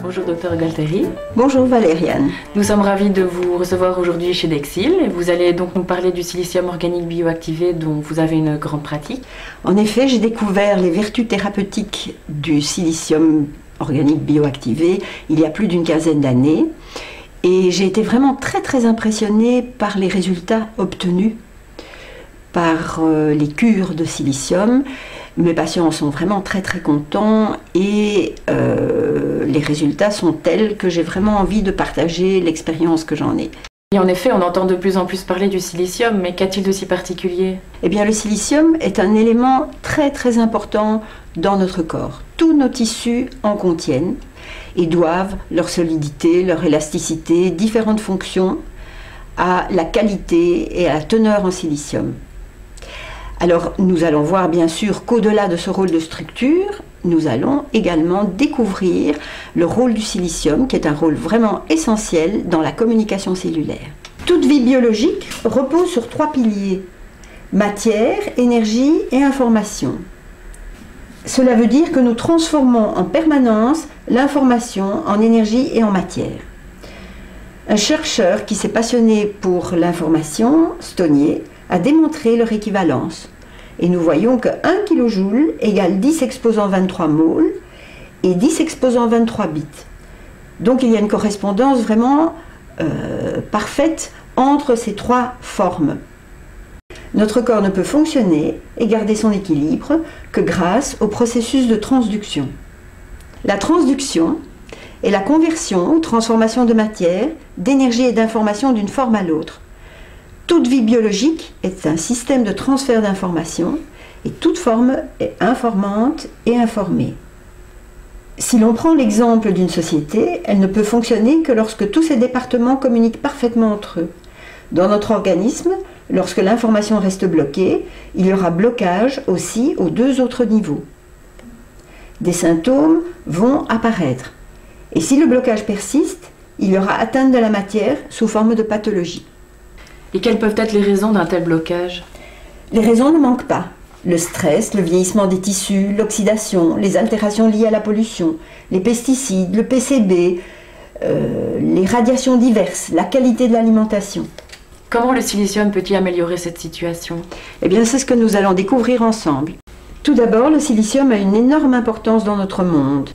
Bonjour Dr Galteri. Bonjour Valériane. Nous sommes ravis de vous recevoir aujourd'hui chez Dexil. Vous allez donc nous parler du silicium organique bioactivé dont vous avez une grande pratique. En effet, j'ai découvert les vertus thérapeutiques du silicium organique bioactivé il y a plus d'une quinzaine d'années et j'ai été vraiment très impressionnée par les résultats obtenus par les cures de silicium. Mes patients en sont vraiment très contents et les résultats sont tels que j'ai vraiment envie de partager l'expérience que j'en ai. Et en effet, on entend de plus en plus parler du silicium, mais qu'a-t-il de si particulier? Eh bien, le silicium est un élément très important dans notre corps. Tous nos tissus en contiennent et doivent leur solidité, leur élasticité, différentes fonctions à la qualité et à la teneur en silicium. Alors, nous allons voir bien sûr qu'au-delà de ce rôle de structure, nous allons également découvrir le rôle du silicium, qui est un rôle vraiment essentiel dans la communication cellulaire. Toute vie biologique repose sur 3 piliers: matière, énergie et information. Cela veut dire que nous transformons en permanence l'information en énergie et en matière. Un chercheur qui s'est passionné pour l'information, Stonier, a démontré leur équivalence. Et nous voyons que 1 kJ égale 10 exposant 23 moles et 10 exposant 23 bits. Donc il y a une correspondance vraiment parfaite entre ces 3 formes. Notre corps ne peut fonctionner et garder son équilibre que grâce au processus de transduction. La transduction est la conversion ou transformation de matière, d'énergie et d'information d'une forme à l'autre. Toute vie biologique est un système de transfert d'informations et toute forme est informante et informée. Si l'on prend l'exemple d'une société, elle ne peut fonctionner que lorsque tous ses départements communiquent parfaitement entre eux. Dans notre organisme, lorsque l'information reste bloquée, il y aura blocage aussi aux 2 autres niveaux. Des symptômes vont apparaître. Et si le blocage persiste, il y aura atteinte de la matière sous forme de pathologie. Et quelles peuvent être les raisons d'un tel blocage? Les raisons ne manquent pas. Le stress, le vieillissement des tissus, l'oxydation, les altérations liées à la pollution, les pesticides, le PCB, les radiations diverses, la qualité de l'alimentation. Comment le silicium peut-il améliorer cette situation? Eh bien, c'est ce que nous allons découvrir ensemble. Tout d'abord, le silicium a une énorme importance dans notre monde.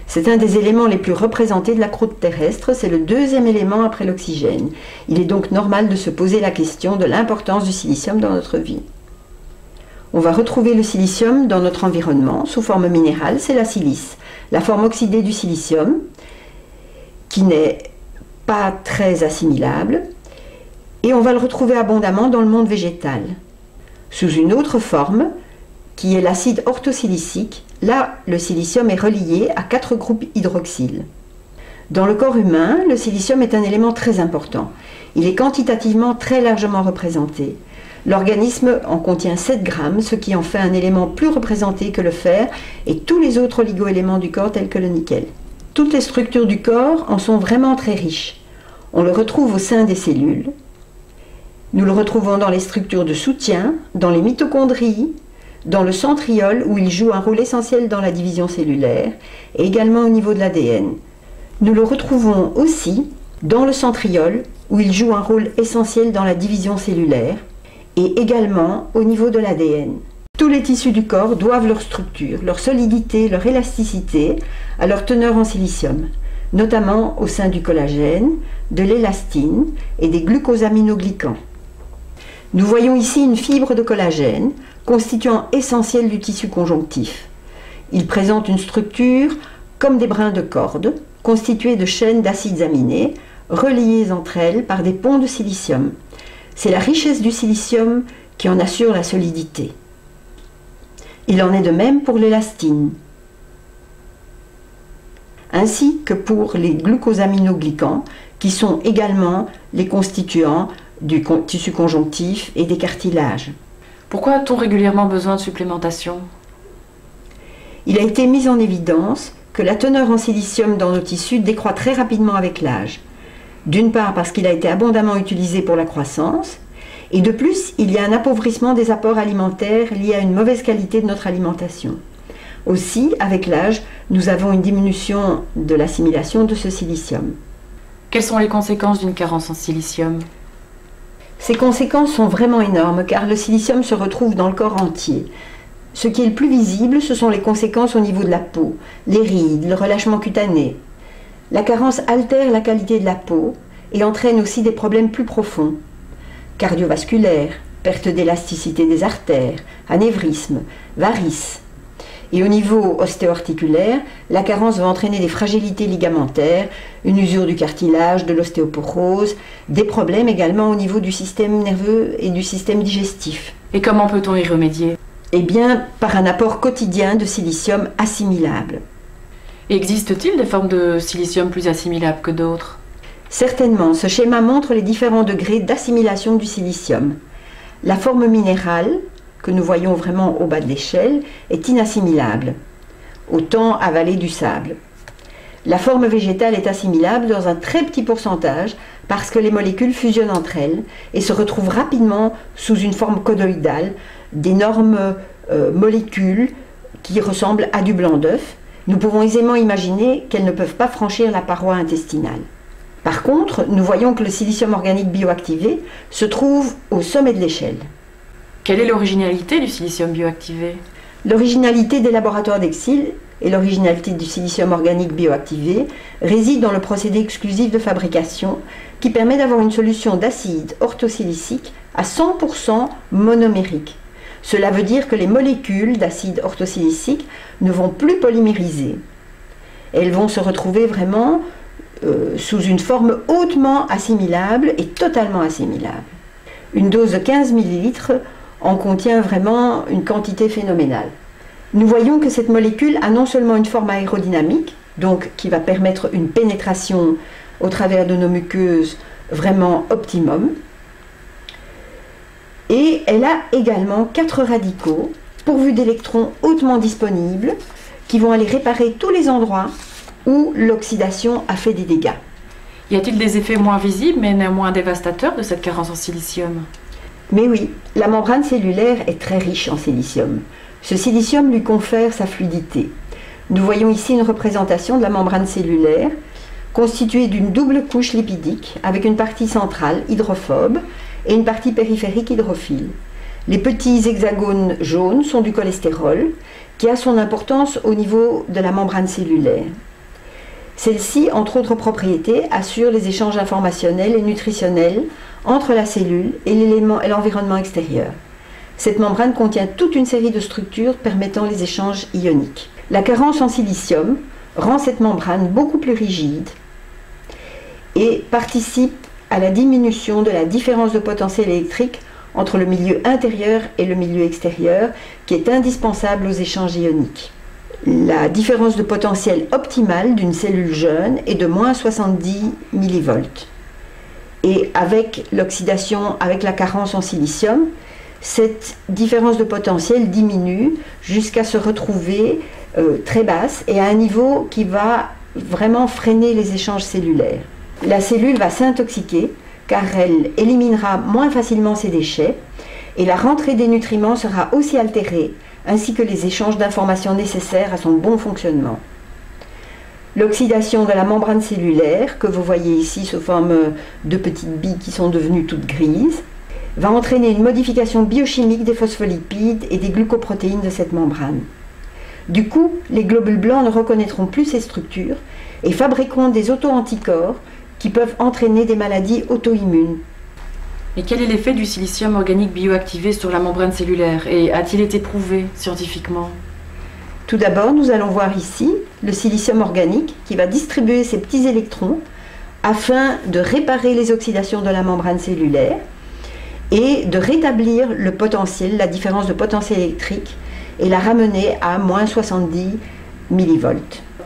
C'est un des éléments les plus représentés de la croûte terrestre, c'est le 2e élément après l'oxygène. Il est donc normal de se poser la question de l'importance du silicium dans notre vie. On va retrouver le silicium dans notre environnement sous forme minérale, c'est la silice, la forme oxydée du silicium, qui n'est pas très assimilable, et on va le retrouver abondamment dans le monde végétal. Sous une autre forme, qui est l'acide orthosilicique, là, le silicium est relié à 4 groupes hydroxyle. Dans le corps humain, le silicium est un élément très important. Il est quantitativement très largement représenté. L'organisme en contient 7 grammes, ce qui en fait un élément plus représenté que le fer et tous les autres oligoéléments du corps tels que le nickel. Toutes les structures du corps en sont vraiment très riches. On le retrouve au sein des cellules. Nous le retrouvons dans les structures de soutien, dans les mitochondries, dans le centriole où il joue un rôle essentiel dans la division cellulaire et également au niveau de l'ADN. Nous le retrouvons aussi dans le centriole où il joue un rôle essentiel dans la division cellulaire et également au niveau de l'ADN. Tous les tissus du corps doivent leur structure, leur solidité, leur élasticité à leur teneur en silicium, notamment au sein du collagène, de l'élastine et des glucosaminoglycans. Nous voyons ici une fibre de collagène, constituant essentiel du tissu conjonctif. Il présente une structure comme des brins de corde, constitués de chaînes d'acides aminés, reliées entre elles par des ponts de silicium. C'est la richesse du silicium qui en assure la solidité. Il en est de même pour l'élastine, ainsi que pour les glucosaminoglycans, qui sont également les constituants du tissu conjonctif et des cartilages. Pourquoi a-t-on régulièrement besoin de supplémentation? Il a été mis en évidence que la teneur en silicium dans nos tissus décroît très rapidement avec l'âge. D'une part parce qu'il a été abondamment utilisé pour la croissance, et de plus, il y a un appauvrissement des apports alimentaires liés à une mauvaise qualité de notre alimentation. Aussi, avec l'âge, nous avons une diminution de l'assimilation de ce silicium. Quelles sont les conséquences d'une carence en silicium? Ces conséquences sont vraiment énormes car le silicium se retrouve dans le corps entier. Ce qui est le plus visible, ce sont les conséquences au niveau de la peau, les rides, le relâchement cutané. La carence altère la qualité de la peau et entraîne aussi des problèmes plus profonds. Cardiovasculaires, perte d'élasticité des artères, anévrisme, varices. Et au niveau ostéo-articulaire, la carence va entraîner des fragilités ligamentaires, une usure du cartilage, de l'ostéoporose, des problèmes également au niveau du système nerveux et du système digestif. Et comment peut-on y remédier? Eh bien, par un apport quotidien de silicium assimilable. Existe-t-il des formes de silicium plus assimilables que d'autres? Certainement, ce schéma montre les différents degrés d'assimilation du silicium. La forme minérale, que nous voyons vraiment au bas de l'échelle, est inassimilable, autant avaler du sable. La forme végétale est assimilable dans un très petit pourcentage parce que les molécules fusionnent entre elles et se retrouvent rapidement sous une forme colloïdale, d'énormes molécules qui ressemblent à du blanc d'œuf. Nous pouvons aisément imaginer qu'elles ne peuvent pas franchir la paroi intestinale. Par contre, nous voyons que le silicium organique bioactivé se trouve au sommet de l'échelle. Quelle est l'originalité du silicium bioactivé? L'originalité des laboratoires d'Exil et l'originalité du silicium organique bioactivé réside dans le procédé exclusif de fabrication qui permet d'avoir une solution d'acide orthosilicique à 100% monomérique. Cela veut dire que les molécules d'acide orthosilicique ne vont plus polymériser. Elles vont se retrouver vraiment sous une forme hautement assimilable et totalement assimilable. Une dose de 15 ml en contient vraiment une quantité phénoménale. Nous voyons que cette molécule a non seulement une forme aérodynamique, donc qui va permettre une pénétration au travers de nos muqueuses vraiment optimum, et elle a également 4 radicaux pourvus d'électrons hautement disponibles qui vont aller réparer tous les endroits où l'oxydation a fait des dégâts. Y a-t-il des effets moins visibles mais néanmoins dévastateurs de cette carence en silicium? Mais oui, la membrane cellulaire est très riche en silicium. Ce silicium lui confère sa fluidité. Nous voyons ici une représentation de la membrane cellulaire constituée d'une double couche lipidique avec une partie centrale hydrophobe et une partie périphérique hydrophile. Les petits hexagones jaunes sont du cholestérol qui a son importance au niveau de la membrane cellulaire. Celle-ci, entre autres propriétés, assure les échanges informationnels et nutritionnels entre la cellule et l'environnement extérieur. Cette membrane contient toute une série de structures permettant les échanges ioniques. La carence en silicium rend cette membrane beaucoup plus rigide et participe à la diminution de la différence de potentiel électrique entre le milieu intérieur et le milieu extérieur qui est indispensable aux échanges ioniques. La différence de potentiel optimale d'une cellule jeune est de moins 70 mV. Et avec l'oxydation, avec la carence en silicium, cette différence de potentiel diminue jusqu'à se retrouver très basse et à un niveau qui va vraiment freiner les échanges cellulaires. La cellule va s'intoxiquer car elle éliminera moins facilement ses déchets et la rentrée des nutriments sera aussi altérée, ainsi que les échanges d'informations nécessaires à son bon fonctionnement. L'oxydation de la membrane cellulaire, que vous voyez ici sous forme de petites billes qui sont devenues toutes grises, va entraîner une modification biochimique des phospholipides et des glucoprotéines de cette membrane. Du coup, les globules blancs ne reconnaîtront plus ces structures et fabriqueront des auto-anticorps qui peuvent entraîner des maladies auto-immunes. Et quel est l'effet du silicium organique bioactivé sur la membrane cellulaire et a-t-il été prouvé scientifiquement? Tout d'abord, nous allons voir ici le silicium organique qui va distribuer ses petits électrons afin de réparer les oxydations de la membrane cellulaire et de rétablir le potentiel, la différence de potentiel électrique et la ramener à moins 70 mV.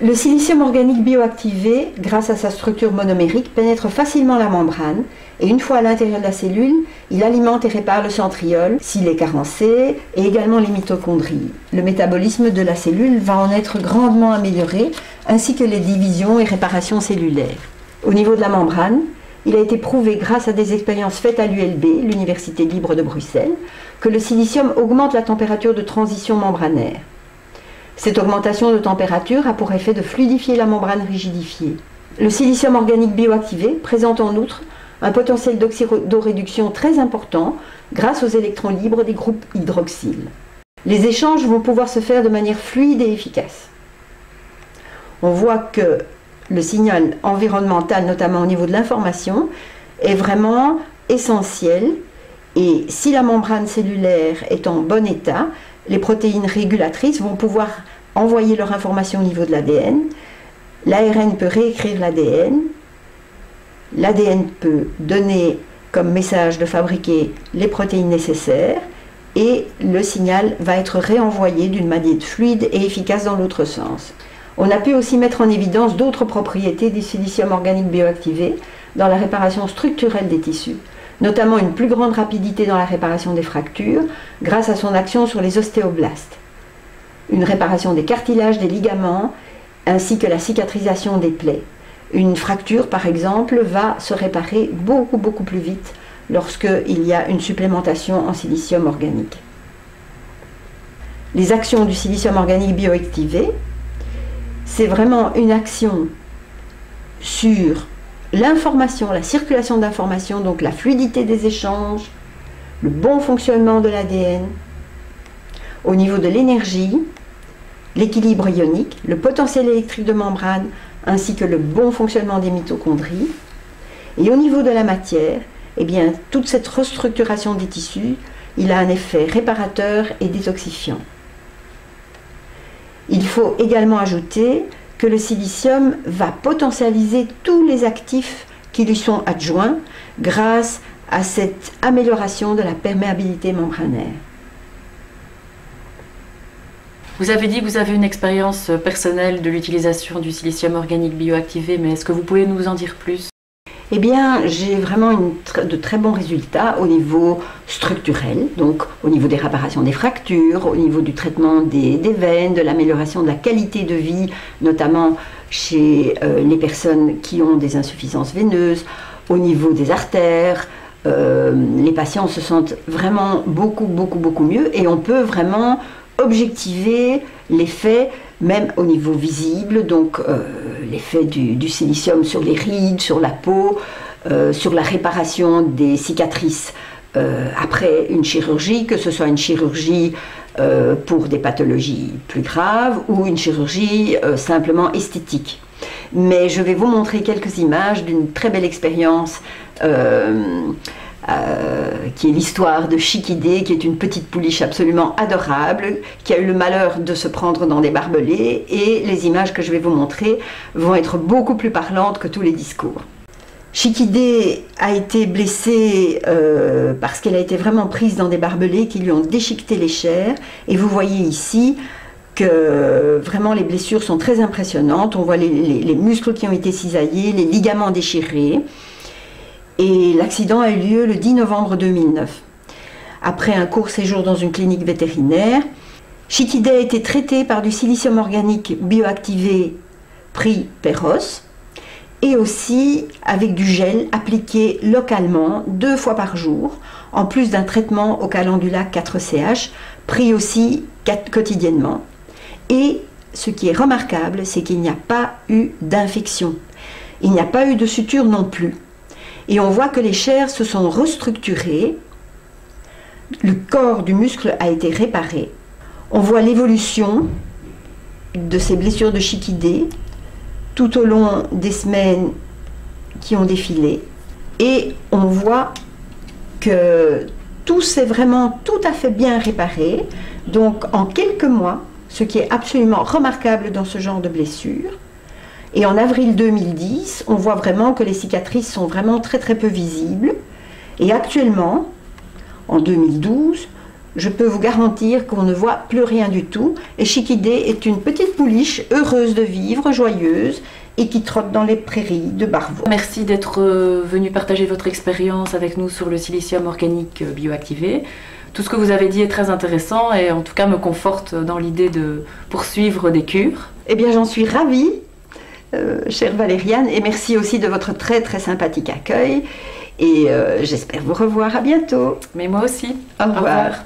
Le silicium organique bioactivé, grâce à sa structure monomérique, pénètre facilement la membrane et une fois à l'intérieur de la cellule, il alimente et répare le centriole s'il est carencé et également les mitochondries. Le métabolisme de la cellule va en être grandement amélioré ainsi que les divisions et réparations cellulaires. Au niveau de la membrane, il a été prouvé grâce à des expériences faites à l'ULB, l'Université libre de Bruxelles, que le silicium augmente la température de transition membranaire. Cette augmentation de température a pour effet de fluidifier la membrane rigidifiée. Le silicium organique bioactivé présente en outre un potentiel d'oxydoréduction très important grâce aux électrons libres des groupes hydroxyle. Les échanges vont pouvoir se faire de manière fluide et efficace. On voit que le signal environnemental, notamment au niveau de l'information, est vraiment essentiel, et si la membrane cellulaire est en bon état, les protéines régulatrices vont pouvoir envoyer leur information au niveau de l'ADN. L'ARN peut réécrire l'ADN. L'ADN peut donner comme message de fabriquer les protéines nécessaires et le signal va être réenvoyé d'une manière fluide et efficace dans l'autre sens. On a pu aussi mettre en évidence d'autres propriétés du silicium organique bioactivé dans la réparation structurelle des tissus, notamment une plus grande rapidité dans la réparation des fractures grâce à son action sur les ostéoblastes, une réparation des cartilages, des ligaments, ainsi que la cicatrisation des plaies. Une fracture, par exemple, va se réparer beaucoup plus vite lorsqu'il y a une supplémentation en silicium organique. Les actions du silicium organique bioactivé, c'est vraiment une action sur l'information, la circulation d'informations, donc la fluidité des échanges, le bon fonctionnement de l'ADN, au niveau de l'énergie, l'équilibre ionique, le potentiel électrique de membrane, ainsi que le bon fonctionnement des mitochondries. Et au niveau de la matière, eh bien, toute cette restructuration des tissus, il a un effet réparateur et détoxifiant. Il faut également ajouter que le silicium va potentialiser tous les actifs qui lui sont adjoints grâce à cette amélioration de la perméabilité membranaire. Vous avez dit que vous avez une expérience personnelle de l'utilisation du silicium organique bioactivé, mais est-ce que vous pouvez nous en dire plus? Eh bien, j'ai vraiment de très bons résultats au niveau structurel, donc au niveau des réparations des fractures, au niveau du traitement des veines, de l'amélioration de la qualité de vie, notamment chez les personnes qui ont des insuffisances veineuses, au niveau des artères. Les patients se sentent vraiment beaucoup mieux et on peut vraiment objectiver l'effet même au niveau visible, donc l'effet du silicium sur les rides, sur la peau, sur la réparation des cicatrices après une chirurgie, que ce soit une chirurgie pour des pathologies plus graves ou une chirurgie simplement esthétique. Mais je vais vous montrer quelques images d'une très belle expérience qui est l'histoire de Chiquidé, qui est une petite pouliche absolument adorable, qui a eu le malheur de se prendre dans des barbelés, et les images que je vais vous montrer vont être beaucoup plus parlantes que tous les discours. Chiquidé a été blessée parce qu'elle a été vraiment prise dans des barbelés qui lui ont déchiqueté les chairs, et vous voyez ici que vraiment les blessures sont très impressionnantes. On voit les muscles qui ont été cisaillés, les ligaments déchirés. Et l'accident a eu lieu le 10 novembre 2009. Après un court séjour dans une clinique vétérinaire, Chiquidé a été traitée par du silicium organique bioactivé pris Perros et aussi avec du gel appliqué localement 2 fois par jour, en plus d'un traitement au calendula 4CH pris aussi quotidiennement. Et ce qui est remarquable, c'est qu'il n'y a pas eu d'infection. Il n'y a pas eu de suture non plus. Et on voit que les chairs se sont restructurées, le corps du muscle a été réparé. On voit l'évolution de ces blessures de Chiquidé tout au long des semaines qui ont défilé. Et on voit que tout s'est vraiment tout à fait bien réparé. Donc en quelques mois, ce qui est absolument remarquable dans ce genre de blessure. Et en avril 2010, on voit vraiment que les cicatrices sont vraiment très peu visibles. Et actuellement, en 2012, je peux vous garantir qu'on ne voit plus rien du tout. Et Chiquidé est une petite pouliche heureuse de vivre, joyeuse, et qui trotte dans les prairies de Barvaux. Merci d'être venu partager votre expérience avec nous sur le silicium organique bioactivé. Tout ce que vous avez dit est très intéressant et en tout cas me conforte dans l'idée de poursuivre des cures. Eh bien, j'en suis ravie. Chère Valériane, et merci aussi de votre très sympathique accueil, et j'espère vous revoir à bientôt. Mais moi aussi. Au revoir.